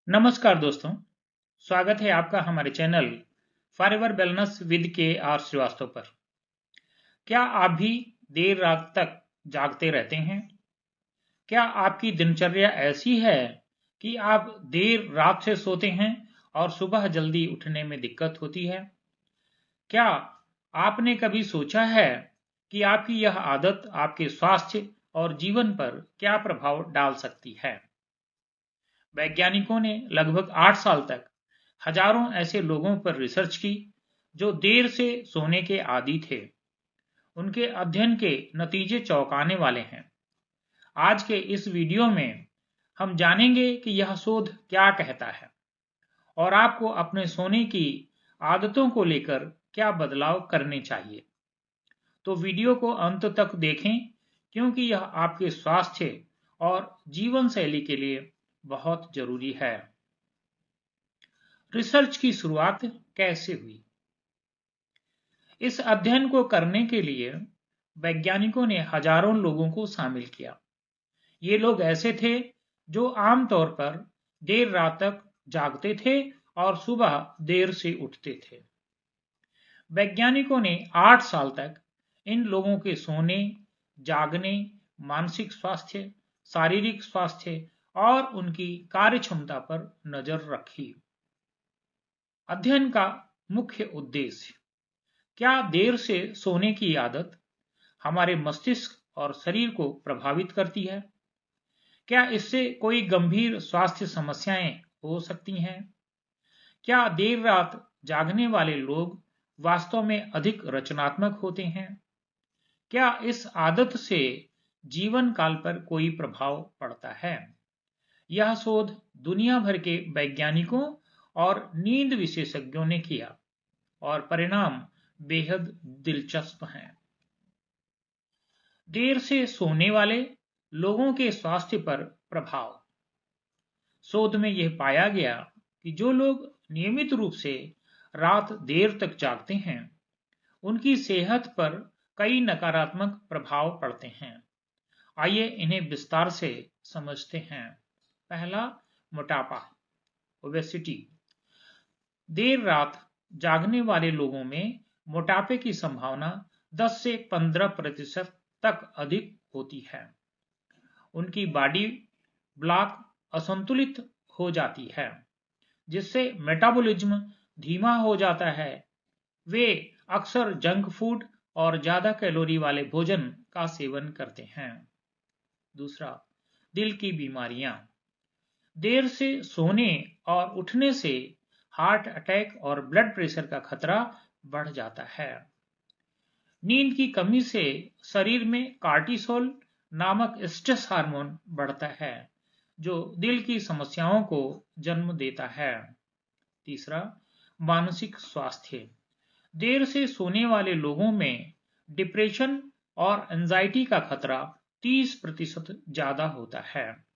नमस्कार दोस्तों, स्वागत है आपका हमारे चैनल फॉरएवर वेलनेस विद के आर श्रीवास्तव पर। क्या आप भी देर रात तक जागते रहते हैं? क्या आपकी दिनचर्या ऐसी है कि आप देर रात से सोते हैं और सुबह जल्दी उठने में दिक्कत होती है? क्या आपने कभी सोचा है कि आपकी यह आदत आपके स्वास्थ्य और जीवन पर क्या प्रभाव डाल सकती है? वैज्ञानिकों ने लगभग 8 साल तक हजारों ऐसे लोगों पर रिसर्च की जो देर से सोने के आदी थे। उनके अध्ययन के नतीजे चौंकाने वाले हैं। आज के इस वीडियो में हम जानेंगे कि यह शोध क्या कहता है और आपको अपने सोने की आदतों को लेकर क्या बदलाव करने चाहिए। तो वीडियो को अंत तक देखें क्योंकि यह आपके स्वास्थ्य और जीवन शैली के लिए बहुत जरूरी है। रिसर्च की शुरुआत कैसे हुई? इस अध्ययन को करने के लिए वैज्ञानिकों ने हजारों लोगों को शामिल किया। ये लोग ऐसे थे जो आमतौर पर देर रात तक जागते थे और सुबह देर से उठते थे। वैज्ञानिकों ने 8 साल तक इन लोगों के सोने, जागने, मानसिक स्वास्थ्य, शारीरिक स्वास्थ्य और उनकी कार्यक्षमता पर नजर रखी। अध्ययन का मुख्य उद्देश्य: क्या देर से सोने की आदत हमारे मस्तिष्क और शरीर को प्रभावित करती है? क्या इससे कोई गंभीर स्वास्थ्य समस्याएं हो सकती हैं? क्या देर रात जागने वाले लोग वास्तव में अधिक रचनात्मक होते हैं? क्या इस आदत से जीवन काल पर कोई प्रभाव पड़ता है? यह शोध दुनिया भर के वैज्ञानिकों और नींद विशेषज्ञों ने किया और परिणाम बेहद दिलचस्प हैं। देर से सोने वाले लोगों के स्वास्थ्य पर प्रभाव। शोध में यह पाया गया कि जो लोग नियमित रूप से रात देर तक जागते हैं, उनकी सेहत पर कई नकारात्मक प्रभाव पड़ते हैं। आइए इन्हें विस्तार से समझते हैं। पहला, मोटापा, ओबेसिटी। देर रात जागने वाले लोगों में मोटापे की संभावना 10 से 15% तक अधिक होती है। उनकी बॉडी ब्लॉक असंतुलित हो जाती है, जिससे मेटाबॉलिज्म धीमा हो जाता है। वे अक्सर जंक फूड और ज्यादा कैलोरी वाले भोजन का सेवन करते हैं। दूसरा, दिल की बीमारियां। देर से सोने और उठने से हार्ट अटैक और ब्लड प्रेशर का खतरा बढ़ जाता है। नींद की कमी से शरीर में कार्टिसोल नामक स्ट्रेस हार्मोन बढ़ता है, जो दिल की समस्याओं को जन्म देता है। तीसरा, मानसिक स्वास्थ्य। देर से सोने वाले लोगों में डिप्रेशन और एंजाइटी का खतरा 30% ज्यादा होता है।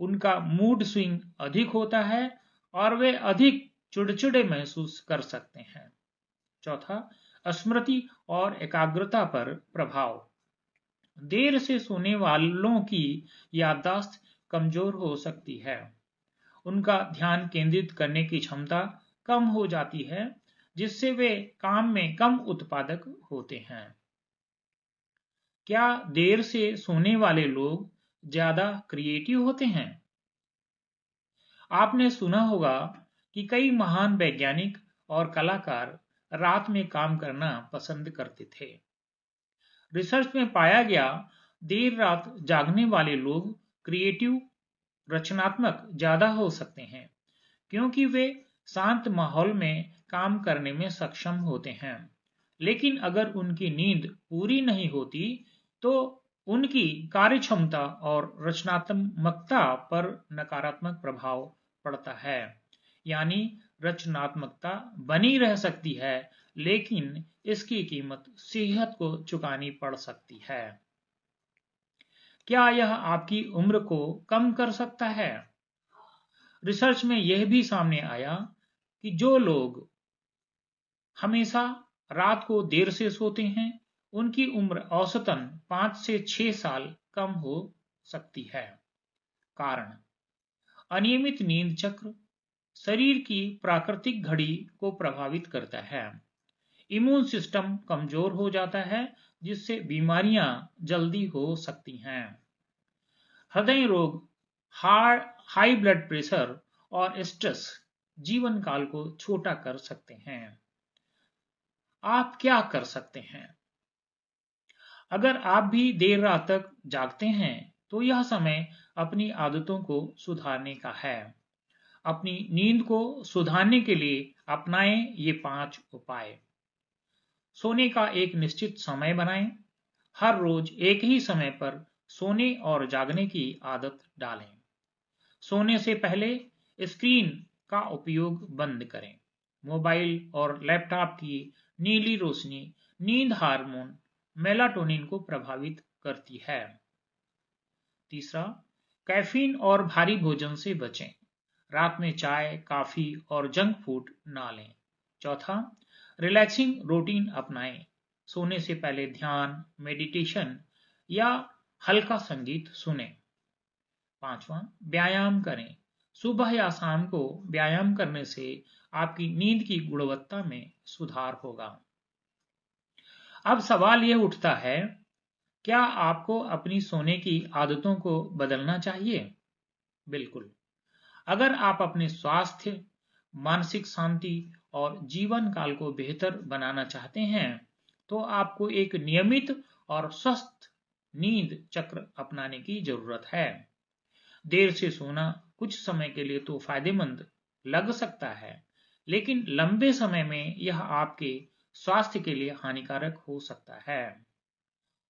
उनका मूड स्विंग अधिक होता है और वे अधिक चिड़चिड़े महसूस कर सकते हैं। चौथा, स्मृति और एकाग्रता पर प्रभाव। देर से सोने वालों की याददाश्त कमजोर हो सकती है। उनका ध्यान केंद्रित करने की क्षमता कम हो जाती है, जिससे वे काम में कम उत्पादक होते हैं। क्या देर से सोने वाले लोग ज्यादा क्रिएटिव होते हैं? आपने सुना होगा कि कई महान वैज्ञानिक और कलाकार रात में काम करना पसंद करते थे। रिसर्च में पाया गया, देर रात जागने वाले लोग क्रिएटिव, रचनात्मक ज्यादा हो सकते हैं, क्योंकि वे शांत माहौल में काम करने में सक्षम होते हैं। लेकिन अगर उनकी नींद पूरी नहीं होती, तो उनकी कार्यक्षमता और रचनात्मकता पर नकारात्मक प्रभाव पड़ता है। यानी रचनात्मकता बनी रह सकती है, लेकिन इसकी कीमत सेहत को चुकानी पड़ सकती है। क्या यह आपकी उम्र को कम कर सकता है? रिसर्च में यह भी सामने आया कि जो लोग हमेशा रात को देर से सोते हैं, उनकी उम्र औसतन 5 से 6 साल कम हो सकती है। कारण: अनियमित नींद चक्र शरीर की प्राकृतिक घड़ी को प्रभावित करता है। इम्यून सिस्टम कमजोर हो जाता है, जिससे बीमारियां जल्दी हो सकती हैं। हृदय रोग, हाई ब्लड प्रेशर और स्ट्रेस जीवन काल को छोटा कर सकते हैं। आप क्या कर सकते हैं? अगर आप भी देर रात तक जागते हैं, तो यह समय अपनी आदतों को सुधारने का है। अपनी नींद को सुधारने के लिए अपनाएं ये 5 उपाय। सोने का एक निश्चित समय बनाएं। हर रोज एक ही समय पर सोने और जागने की आदत डालें। सोने से पहले स्क्रीन का उपयोग बंद करें। मोबाइल और लैपटॉप की नीली रोशनी नींद हार्मोन मेलाटोनिन को प्रभावित करती है। तीसरा, कैफीन और भारी भोजन से बचें। रात में चाय, कॉफी और जंक फूड ना लें। चौथा, रिलैक्सिंग रूटीन अपनाएं। सोने से पहले ध्यान, मेडिटेशन या हल्का संगीत सुनें। पांचवा, व्यायाम करें। सुबह या शाम को व्यायाम करने से आपकी नींद की गुणवत्ता में सुधार होगा। अब सवाल यह उठता है, क्या आपको अपनी सोने की आदतों को बदलना चाहिए? बिल्कुल। अगर आप अपने स्वास्थ्य, मानसिक शांति और जीवन काल को बेहतर बनाना चाहते हैं, तो आपको एक नियमित और स्वस्थ नींद चक्र अपनाने की जरूरत है। देर से सोना कुछ समय के लिए तो फायदेमंद लग सकता है, लेकिन लंबे समय में यह आपके स्वास्थ्य के लिए हानिकारक हो सकता है।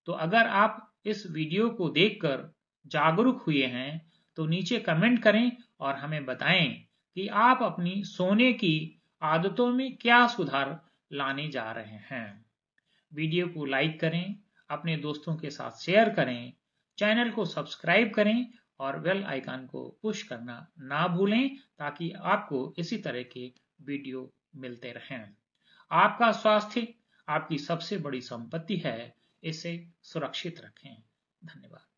तो अगर आप इस वीडियो को देखकर जागरूक हुए हैं, तो नीचे कमेंट करें और हमें बताएं कि आप अपनी सोने की आदतों में क्या सुधार लाने जा रहे हैं। वीडियो को लाइक करें, अपने दोस्तों के साथ शेयर करें, चैनल को सब्सक्राइब करें और बेल आइकन को पुश करना ना भूलें, ताकि आपको इसी तरह के वीडियो मिलते रहें। आपका स्वास्थ्य आपकी सबसे बड़ी संपत्ति है, इसे सुरक्षित रखें। धन्यवाद।